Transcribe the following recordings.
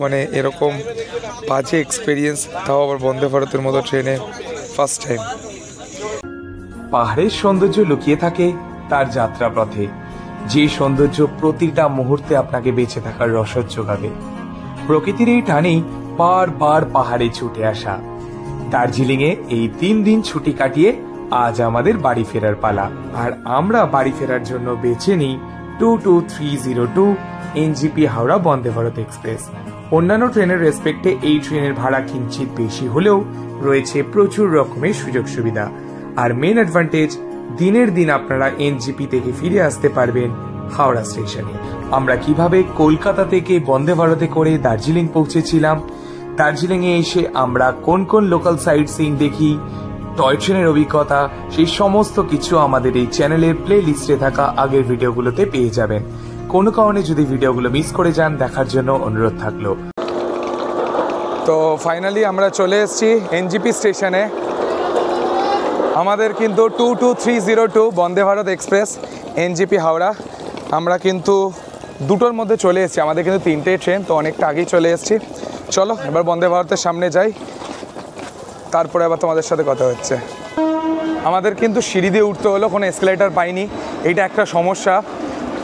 মানে এরকম বাজে এক্সপিরিয়েন্স, তাও আবার বন্দে ভারতের মতো ট্রেনে ফার্স্ট টাইম। পাহাড়ের সৌন্দর্য লুকিয়ে থাকে তার যাত্রাপথে, যে সৌন্দর্য প্রতিটা মুহূর্তে আপনাকে বেঁচে থাকার রসদ যোগাবে। প্রকৃতির এই টানেই বারবার পাহাড়ে ছুটে আসা। দার্জিলিং এ এই 3 দিন ছুটি কাটিয়ে আজ আমাদের বাড়ি ফেরার পালা। আর আমরা বাড়ি ফেরার জন্য বেছে নিই 22302 এনজিপি হাওড়া বন্দে ভারত এক্সপ্রেস। অন্যান্য ট্রেনের রেসপেক্টে এই ট্রেনের ভাড়া কিঞ্চিত বেশি হলেও রয়েছে প্রচুর রকমের সুযোগ সুবিধা। আর মেন অ্যাডভান্টেজ, দিনের দিন আপনারা এনজিপি থেকে ফিরে আসতে পারবেন হাওড়া স্টেশনে। আমরা কিভাবে কলকাতা থেকে বন্দে ভারতে করে দার্জিলিং পৌঁছেছিলাম, দার্জিলিং এ এসে আমরা কোন কোন লোকাল সাইট সিইং দেখি, টয় ট্রেনের অভিজ্ঞতা, সেই সমস্ত কিছু আমাদের এই চ্যানেলের প্লে লিস্টে থাকা আগের ভিডিওগুলোতে পেয়ে যাবেন। কোনো কারণে যদি ভিডিওগুলো মিস করে যান, দেখার জন্য অনুরোধ থাকলো। তো ফাইনালি আমরা চলে এসেছি এনজিপি স্টেশনে। আমাদের কিন্তু 22302 বন্দে ভারত এক্সপ্রেস এনজিপি হাওড়া, আমরা কিন্তু দুটোর মধ্যে চলে এসেছি। আমাদের কিন্তু 3টে ট্রেন, তো অনেকটা আগেই চলে এসেছি। চলো এবার বন্দে ভারতের সামনে যাই, তারপরে আবার তোমাদের সাথে কথা হচ্ছে। আমাদের কিন্তু সিঁড়ি দিয়ে উঠতে হলো, কোনো এসকেলেটার পাইনি, এইটা একটা সমস্যা।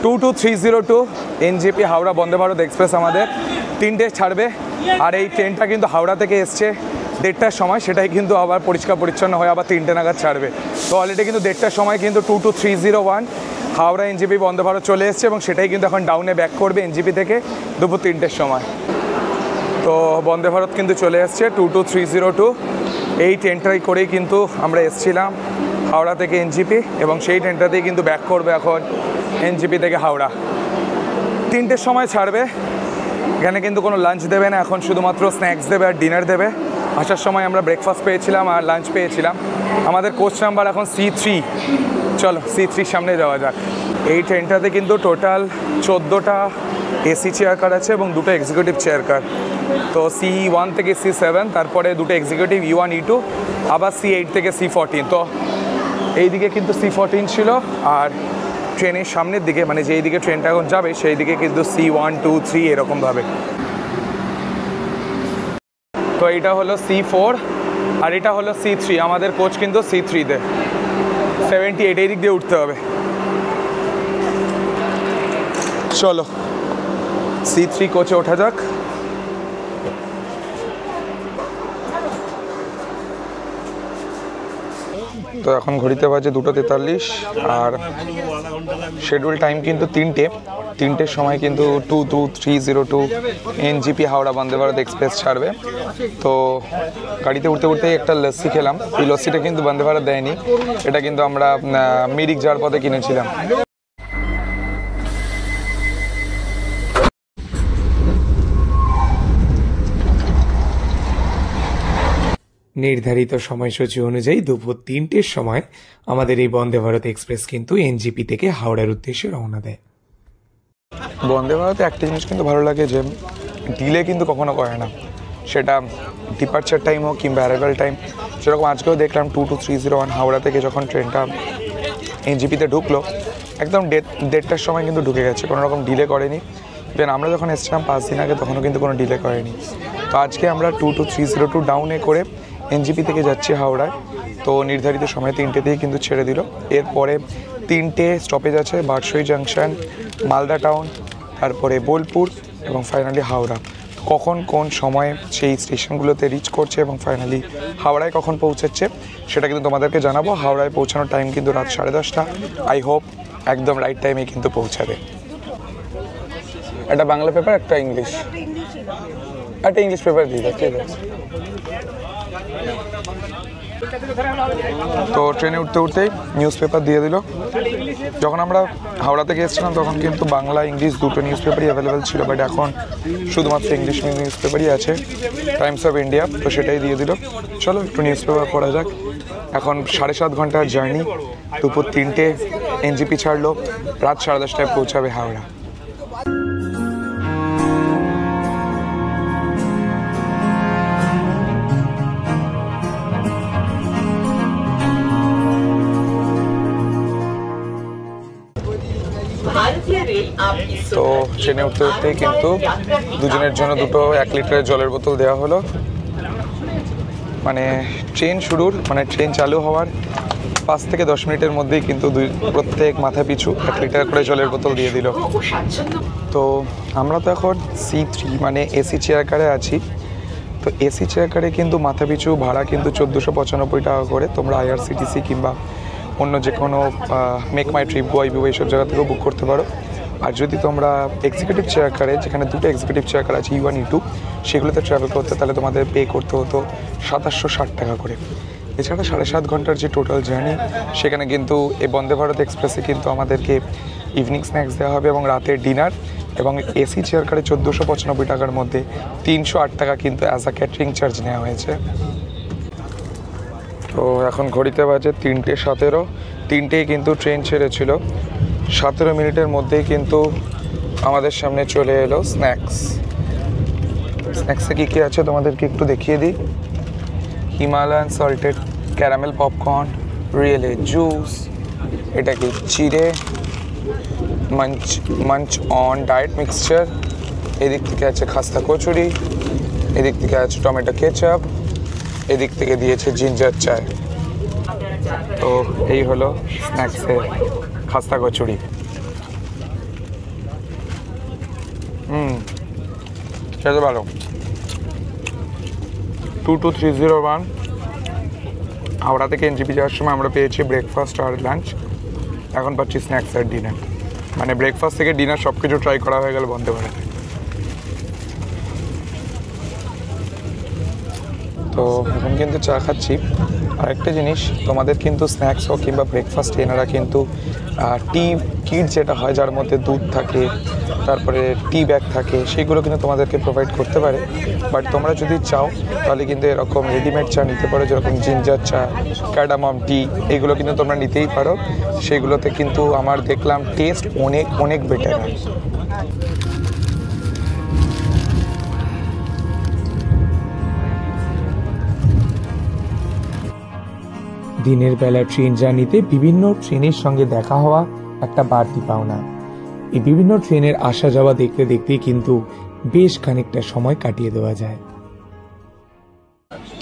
22302 এনজিপি হাওড়া বন্দে ভারত এক্সপ্রেস আমাদের 3টে ছাড়বে। আর এই ট্রেনটা কিন্তু হাওড়া থেকে এসছে 1:30টার সময়, সেটাই কিন্তু আবার পরিষ্কার পরিচ্ছন্ন হয়ে আবার 3টে নাগাদ ছাড়বে। তো অলরেডি কিন্তু 1:30টার সময় কিন্তু 22301 হাওড়া এনজিপি বন্দে ভারত চলে এসছে, এবং সেটাই কিন্তু এখন ডাউনে ব্যাক করবে এনজিপি থেকে দুপুর 3টের সময়। তো বন্দে ভারত কিন্তু চলে এসছে 22302। এই ট্রেনটাই করেই কিন্তু আমরা এসছিলাম হাওড়া থেকে এনজিপি, এবং সেই ট্রেনটাতেই কিন্তু ব্যাক করবে এখন এনজিপি থেকে হাওড়া। 3টের সময় ছাড়বে। এখানে কিন্তু কোনো লাঞ্চ দেবে না, এখন শুধুমাত্র স্ন্যাক্স দেবে আর ডিনার দেবে। আসার সময় আমরা ব্রেকফাস্ট পেয়েছিলাম আর লাঞ্চ পেয়েছিলাম। আমাদের কোচ নাম্বার এখন C3। চলো C3 সামনে যাওয়া যাক। এই ট্রেনটাতে কিন্তু টোটাল 14টা এসি চেয়ার কার আছে এবং 2টো এক্সিকিউটিভ চেয়ার কার। তো C1 থেকে C7, তারপরে 2টো এক্সিকিউটিভ E1 E2, আবার C8 থেকে C14। তো এইদিকে কিন্তু C14 ছিল, আর ট্রেনের সামনের দিকে মানে যেই দিকে ট্রেনটা এখন যাবে সেই দিকে কিন্তু C1 2 3 এরকমভাবে। তো এইটা হলো C4 আর এটা হলো C3। আমাদের কোচ কিন্তু C3-তে 78 এই দিক দিয়ে উঠতে হবে। চলো C3 কোচে ওঠা যাক। তো এখন ঘড়িতে বাজে 2:43 আর শিডিউল টাইম কিন্তু 3টের সময় কিন্তু 22302 এনজিপি হাওড়া বন্দে ভারত এক্সপ্রেস ছাড়বে। তো গাড়িতে উঠতে উঠতেই একটা লস্যি খেলাম। এই লস্যিটা কিন্তু বন্দে ভারত দেয়নি, এটা কিন্তু আমরা মিরিক যাওয়ার পথে কিনেছিলাম। নির্ধারিত সময়সূচি অনুযায়ী দুপুর 3টের সময় আমাদের এই বন্দে ভারত এক্সপ্রেস কিন্তু এনজিপি থেকে হাওড়ার উদ্দেশ্যে রওনা দেয়। বন্দে ভারতে একটা জিনিস কিন্তু ভালো লাগে যে ডিলে কিন্তু কখনো করে না, সেটা ডিপার্চার টাইম হোক কিংবা অ্যারাইভাল টাইম। সেরকম আজকেও দেখলাম 22301 হাওড়া থেকে যখন ট্রেনটা এনজিপিতে ঢুকলো, একদম 1:30টার সময় কিন্তু ঢুকে গেছে, কোনো রকম ডিলে করেনি। ইভেন আমরা যখন এসেছিলাম 5 দিন আগে, তখনও কিন্তু কোনো ডিলে করেনি। তো আজকে আমরা 22302 ডাউনে করে এনজিপি থেকে যাচ্ছি হাওড়ায়। তো নির্ধারিত সময় 3টেতেই কিন্তু ছেড়ে দিল। এরপরে 3টে স্টপেজ আছে, বারসই জাংশন, মালদা টাউন, তারপরে বোলপুর এবং ফাইনালি হাওড়া। কখন কোন সময়ে সেই স্টেশনগুলোতে রিচ করছে এবং ফাইনালি হাওড়ায় কখন পৌঁছাচ্ছে সেটা কিন্তু তোমাদেরকে জানাবো। হাওড়ায় পৌঁছানোর টাইম কিন্তু রাত 10:30। আই হোপ একদম রাইট টাইমে কিন্তু পৌঁছাবে। একটা বাংলা পেপার, একটা ইংলিশ, একটা ইংলিশ পেপার দিয়ে দাও, ঠিক আছে। তো ট্রেনে উঠতে উঠতেই নিউজ পেপার দিয়ে দিল। যখন আমরা হাওড়া থেকে এসেছিলাম তখন কিন্তু বাংলা ইংলিশ দুটো নিউজ পেপারই অ্যাভেলেবেল ছিল, বাট এখন শুধুমাত্র ইংলিশ নিউজ পেপারই আছে, টাইমস অফ ইন্ডিয়া। তো সেটাই দিয়ে দিল। চলো একটু নিউজ পেপার পড়া যাক। এখন 7.5 ঘন্টার জার্নি, দুপুর 3টে এনজিপি ছাড়লো, রাত 10:30টায় পৌঁছাবে হাওড়া। भारतीय रेल आपकी তো ট্রেনে উঠতে উঠতেই কিন্তু দুজনের জন্য দুটো 1 লিটারের জলের বোতল দেওয়া হলো। মানে ট্রেন চালু হওয়ার 5 থেকে 10 মিনিটের মধ্যেই কিন্তু প্রত্যেক মাথা পিছু 1 লিটার করে জলের বোতল দিয়ে দিল। তো আমরা তো এখন C3 মানে এসি চেয়ার কারে আছি। তো এসি চেয়ার কারে কিন্তু মাথা পিছু ভাড়া কিন্তু 1495 টাকা করে। তোমরা IRCTC কিংবা অন্য যে কোনো মেক মাই ট্রিপ, গোয়াইবিউ এইসব জায়গা থেকেও বুক করতে পারো। আর যদি তোমরা এক্সিকিউটিভ চেয়ার কারে, যেখানে দুটো এক্সিকিউটিভ চেয়ার কার আছে E1 E2, সেগুলোতে ট্রাভেল করতে তাহলে তোমাদের পে করতে হতো 2760 টাকা করে। এছাড়া 7.5 ঘন্টার যে টোটাল জার্নি, সেখানে কিন্তু এই বন্দে ভারত এক্সপ্রেসে কিন্তু আমাদেরকে ইভিনিং স্ন্যাক্স দেওয়া হবে এবং রাতের ডিনার, এবং এসি চেয়ার কারে 1495 টাকার মধ্যে 308 টাকা কিন্তু অ্যাজ আ ক্যাটারিং চার্জ নেওয়া হয়েছে। তো এখন ঘড়িতে বাজে 3:17। 3টেই কিন্তু ট্রেন ছেড়েছিল। 17 মিনিটের মধ্যেই কিন্তু আমাদের সামনে চলে এলো স্ন্যাক্সে কী কী আছে তোমাদেরকে একটু দেখিয়ে দিই। হিমালয়ান সল্টেড ক্যারামেল পপকর্ন, রিয়েলে জুস, এটা কি চিড়ে, মাঞ্চ অন ডায়েট মিক্সচার, এদিক থেকে আছে খাস্তা কচুরি, এদিক থেকে আছে টমেটো কেচাপ, এদিক থেকে দিয়েছে জিঞ্জার চায়। তো এই হলো স্ন্যাক্সের খাস্তা কচুরি। খেতে ভালো। 22301 হাওড়া থেকে NGP যাওয়ার সময় আমরা পেয়েছি ব্রেকফাস্ট আর লাঞ্চ, এখন পাচ্ছি স্ন্যাক্স আর ডিনার। মানে ব্রেকফাস্ট থেকে ডিনার সব কিছু ট্রাই করা হয়ে গেল বন্দে ভারতে। তো এখন কিন্তু চা খাচ্ছি। আরেকটা জিনিস, তোমাদের কিন্তু স্ন্যাক্স হোক কিংবা ব্রেকফাস্ট, এনারা কিন্তু টি কিট যেটা হয়, যার মধ্যে দুধ থাকে, তারপরে টি ব্যাগ থাকে, সেইগুলো কিন্তু তোমাদেরকে প্রোভাইড করতে পারে। বাট তোমরা যদি চাও তাহলে কিন্তু এরকম রেডিমেড চা নিতে পারো, যেরকম জিঞ্জার চা, ক্যাডামম টি, এগুলো কিন্তু তোমরা নিতেই পারো। সেগুলোতে কিন্তু আমার দেখলাম টেস্ট অনেক অনেক বেটার হয়। দিনের বেলা ট্রেন জার্নিতে বিভিন্ন ট্রেনের সঙ্গে দেখা হওয়া একটা বাড়তি পাওনা। এই বিভিন্ন ট্রেনের আসা যাওয়া দেখতে দেখতেই কিন্তু বেশ খানিকটা সময় কাটিয়ে দেওয়া যায়।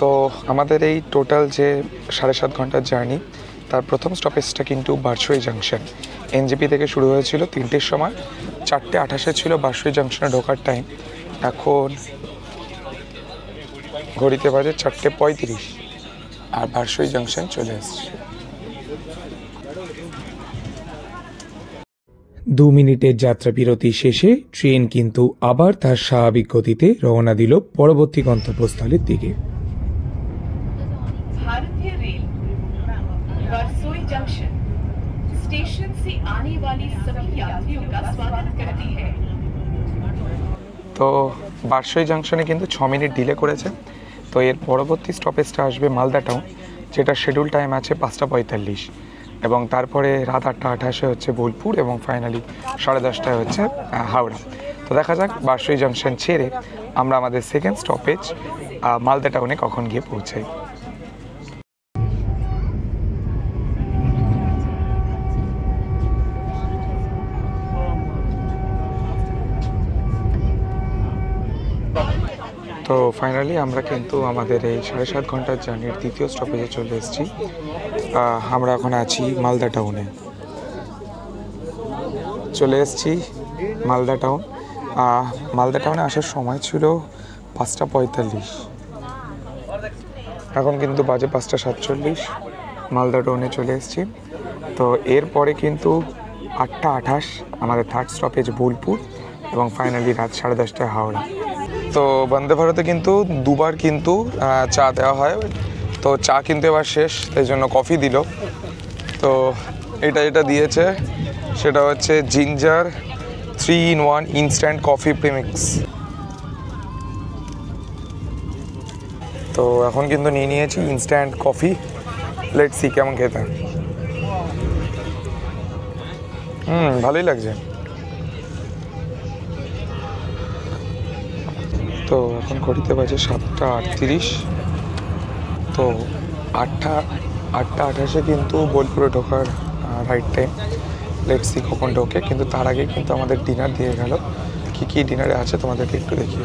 তো আমাদের এই টোটাল যে 7.5 ঘন্টার জার্নি, তার প্রথম স্টপেজটা কিন্তু বারসই জাংশন। NGP থেকে শুরু হয়েছিল 3টের সময়, 4:28 ছিল বারসই জাংশনে ঢোকার টাইম। এখন ঘড়িতে বাজে 4:35 আর বারসই জাংশন চলে এসছে। 2 মিনিটের যাত্রা বিরতি শেষে ট্রেন কিন্তু আবার তার স্বাভাবিক গতিতে রওনা দিল পরবর্তী গন্তব্যস্থলের দিকে। भारतीय रेल बरसोई जंक्शन स्टेशन से आने वाली सभी यात्रियों का स्वागत करती है। তো বারসই জাংশনে কিন্তু 6 মিনিট ডিলে করেছে। তো এর পরবর্তী স্টপেজটা আসবে মালদা টাউন, যেটা শিডিউল টাইম আছে 5:45, এবং তারপরে রাত 8:28 হচ্ছে বোলপুর, এবং ফাইনালি 10:30 হচ্ছে হাওড়া। তো দেখা যাক বারসই জাংশন ছেড়ে আমরা আমাদের সেকেন্ড স্টপেজ মালদা টাউনে কখন গিয়ে পৌঁছাই। তো ফাইনালি আমরা কিন্তু আমাদের এই 7.5 ঘন্টার জার্নির দ্বিতীয় স্টপেজে চলে এসেছি। আমরা এখন আছি মালদা টাউনে। চলে এসেছি মালদা টাউন। মালদা টাউনে আসার সময় ছিল 5:45, এখন কিন্তু বাজে 5:47। মালদা টাউনে চলে এসেছি। তো এরপরে কিন্তু 8:28 আমাদের থার্ড স্টপেজ বোলপুর, এবং ফাইনালি রাত 10:30 হাওড়া। তো বন্দে ভারতে কিন্তু দুবার কিন্তু চা দেওয়া হয়। তো চা কিন্তু এবার শেষ, তাই জন্য কফি দিল। তো এটা দিয়েছে, সেটা হচ্ছে ginger 3-in-1 instant coffee premix. তো এখন কিন্তু নিয়ে নিয়েছি ইনস্ট্যান্ট কফি। লেটস সি কেমন খেতে। ভালোই লাগছে। তো এখন ঘড়িতে বাজে 7:38। তো 8:28 কিন্তু বোলপুরে ঢোকার রাইট টাইম। লেটস সি কখন ঢোকে। কিন্তু তার আগে কিন্তু আমাদের ডিনার দিয়ে গেল। কী কী ডিনারে আছে তোমাদেরকে একটু দেখি।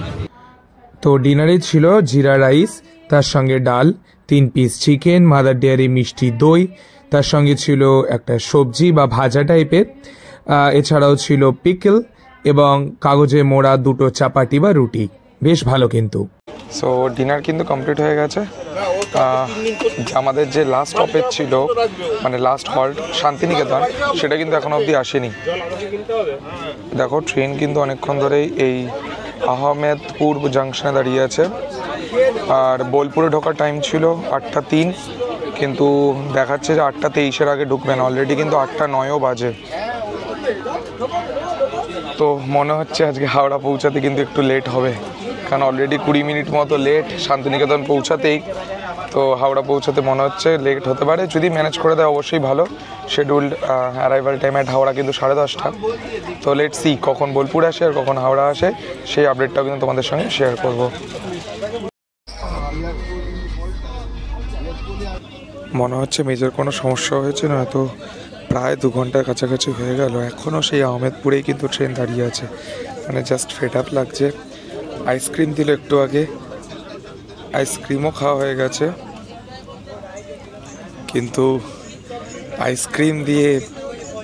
তো ডিনারে ছিল জিরা রাইস, তার সঙ্গে ডাল, 3 পিস চিকেন, মাদার ডেয়ারি মিষ্টি দই, তার সঙ্গে ছিল একটা সবজি বা ভাজা টাইপের, এছাড়াও ছিল পিকল এবং কাগজে মোড়া 2টো চাপাটি বা রুটি। বেশ ভালো কিন্তু। সো ডিনার কিন্তু কমপ্লিট হয়ে গেছে। আমাদের যে লাস্ট স্টপেজ ছিল, মানে লাস্ট হল্ট শান্তিনিকেতন, সেটা কিন্তু এখনো অবধি আসেনি। দেখো ট্রেন কিন্তু অনেকক্ষণ ধরেই এই আহমেদপুর জাংশনে দাঁড়িয়ে আছে। আর বোলপুরে ঢোকার টাইম ছিল 8:03, কিন্তু দেখাচ্ছে যে 8:23-এর আগে ঢুকবে না। অলরেডি কিন্তু 8:09ও বাজে। তো মনে হচ্ছে আজকে হাওড়া পৌঁছাতে কিন্তু একটু লেট হবে, কারণ অলরেডি 20 মিনিট মতো লেট শান্তিনিকেতন পৌঁছাতেই। তো হাওড়া পৌঁছাতে মনে হচ্ছে লেট হতে পারে। যদি ম্যানেজ করে দেয় অবশ্যই ভালো। Scheduled arrival time at Howrah কিন্তু 10:30। তো লেটস সি কখন বোলপুর আসে আর কখন হাওড়া আসে, সেই আপডেটটাও কিন্তু তোমাদের সঙ্গে শেয়ার করব। মনে হচ্ছে মেজর কোনো সমস্যা হয়েছে না, তো প্রায় 2 ঘন্টার কাছাকাছি হয়ে গেল, এখনও সেই আহমেদপুরেই কিন্তু ট্রেন দাঁড়িয়ে আছে। মানে জাস্ট ফেড আপ লাগছে। আইসক্রিম দিল একটু আগে, আইসক্রিমও খাওয়া হয়ে গেছে, কিন্তু আইসক্রিম দিয়ে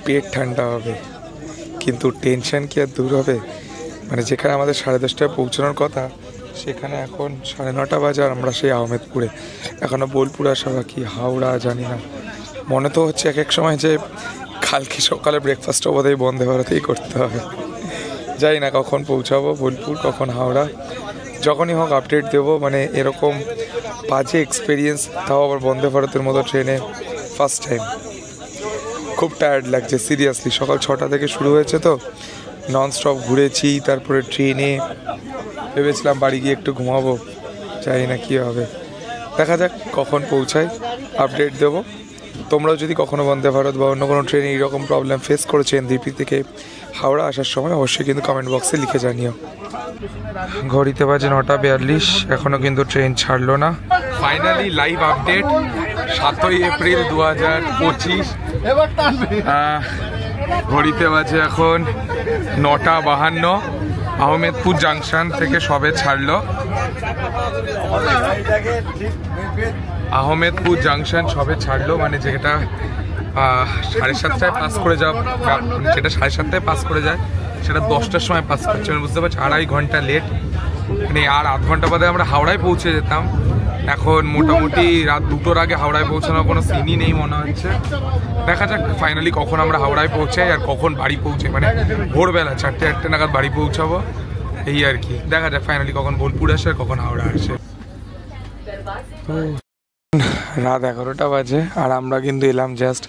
পেট ঠান্ডা হবে, কিন্তু টেনশন কি আর দূর হবে? মানে যেখানে আমাদের 10:30টায় পৌঁছানোর কথা, সেখানে এখন 9:30 বাজে আর আমরা সেই আহমেদপুরে। এখনও বোলপুর আসা বাকি, হাওড়া জানি না। মনে তো হচ্ছে এক সময় যে কালকে সকালে ব্রেকফাস্টও বোধহয় বন্দে ভারতেই করতে হবে। জানি না কখন পৌঁছাবো বোলপুর, কখন হাওড়া। যখনই হোক আপডেট দেবো। মানে এরকম বাজে এক্সপিরিয়েন্স, তাও আবার বন্দে ভারতের মতো ট্রেনে ফার্স্ট টাইম। খুব টায়ার্ড লাগছে সিরিয়াসলি। সকাল 6টা থেকে শুরু হয়েছে, তো ননস্টপ ঘুরেছি। তারপরে ট্রেনে ভেবেছিলাম বাড়ি গিয়ে একটু ঘুমাবো, জানি না কী হবে। দেখা যাক কখন পৌঁছাই, আপডেট দেবো। তোমরাও যদি কখনো বন্দে ভারত বা অন্য কোনো ট্রেনে এইরকম প্রবলেম ফেস করেছো এনডিপি থেকে হাওড়া আসার সময়, অবশ্যই কিন্তু কমেন্ট বক্সে লিখে জানিও। ঘড়িতে বাজে 9:42, এখনও কিন্তু ট্রেন ছাড়লো না। ফাইনালি লাইভ আপডেট 7ই এপ্রিল 2025। ঘড়িতে বাজে এখন 9:52। আহমেদপুর জাংশন থেকে সবে ছাড়লো। আহমেদপুর জাংশন সবে ছাড়লো, মানে যেটা 7:30টায় পাস করে যাও, যেটা 7:30টায় পাস করে যায় সেটা 10টার সময় পাস করছে। মানে বুঝতে পারছি 2.5 ঘন্টা লেট। মানে আর আধ ঘন্টা বাদে আমরা হাওড়ায় পৌঁছে যেতাম। এখন মোটামুটি রাত 2টোর আগে হাওড়ায় পৌঁছানোর কোনো সিনই নেই মনে হচ্ছে। দেখা যাক ফাইনালি কখন আমরা হাওড়ায় পৌঁছাই আর কখন বাড়ি পৌঁছাই। মানে ভোরবেলা 4টে নাগাদ বাড়ি পৌঁছাবো, এই আর কি। দেখা যাক ফাইনালি কখন বোলপুর আসে আর কখন হাওড়া আসে। রাত 11টা বাজে আর আমরা কিন্তু এলাম জাস্ট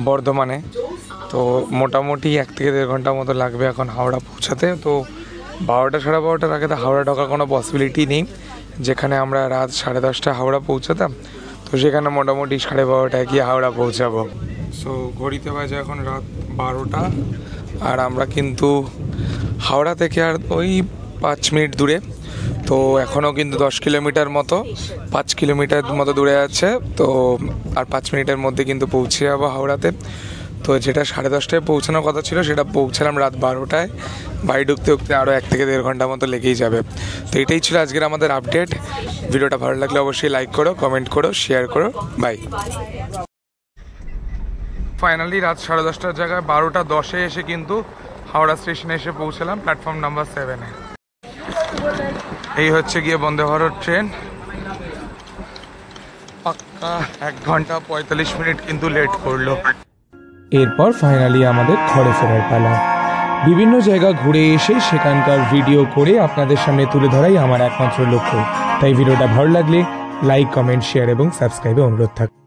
বর্ধমানে। তো মোটামুটি 1 থেকে 1.5 ঘন্টা মতো লাগবে এখন হাওড়া পৌঁছাতে। তো 12টা 12:30টার আগে তো হাওড়া ঢোকার কোনো পসিবিলিটি নেই। যেখানে আমরা রাত 10:30টায় হাওড়া পৌঁছাতাম, তো সেখানে মোটামুটি 12:30টায় গিয়ে হাওড়া পৌঁছাবো। সো ঘড়িতে বাজে এখন রাত 12টা আর আমরা কিন্তু হাওড়া থেকে আর ওই 5 মিনিট দূরে। তো এখনও কিন্তু 10 কিলোমিটার মতো, 5 কিলোমিটার মতো দূরে আছে। তো আর 5 মিনিটের মধ্যে কিন্তু পৌঁছে যাবো হাওড়াতে। তো যেটা 10:30টায় পৌঁছানোর কথা ছিল সেটা পৌঁছালাম রাত 12টায়। বাড়ি ঢুকতে আরও 1 থেকে 1.5 ঘন্টা মতো লেগেই যাবে। তো এটাই ছিল আজকের আমাদের আপডেট। ভিডিওটা ভালো লাগলে অবশ্যই লাইক করো, কমেন্ট করো, শেয়ার করো। বাই। ফাইনালি রাত 10:30টার জায়গায় 12:10-এ এসে কিন্তু হাওড়া স্টেশনে এসে পৌঁছালাম, প্ল্যাটফর্ম নাম্বার 7-এ। এই হচ্ছে গিয়ে বন্দে ভারত ট্রেন। পাক্কা 1 ঘন্টা 45 মিনিট কিন্তু লেট করলো। এরপর ফাইনালি আমাদের ঘরে ফেরার পালা। বিভিন্ন জায়গা ঘুরে এসে সেখানকার ভিডিও করে আপনাদের সামনে তুলে ধরাই আমার একমাত্র লক্ষ্য। তাই ভিডিওটা ভালো লাগলে লাইক, কমেন্ট, শেয়ার এবং সাবস্ক্রাইবে অনুরোধ থাকবে।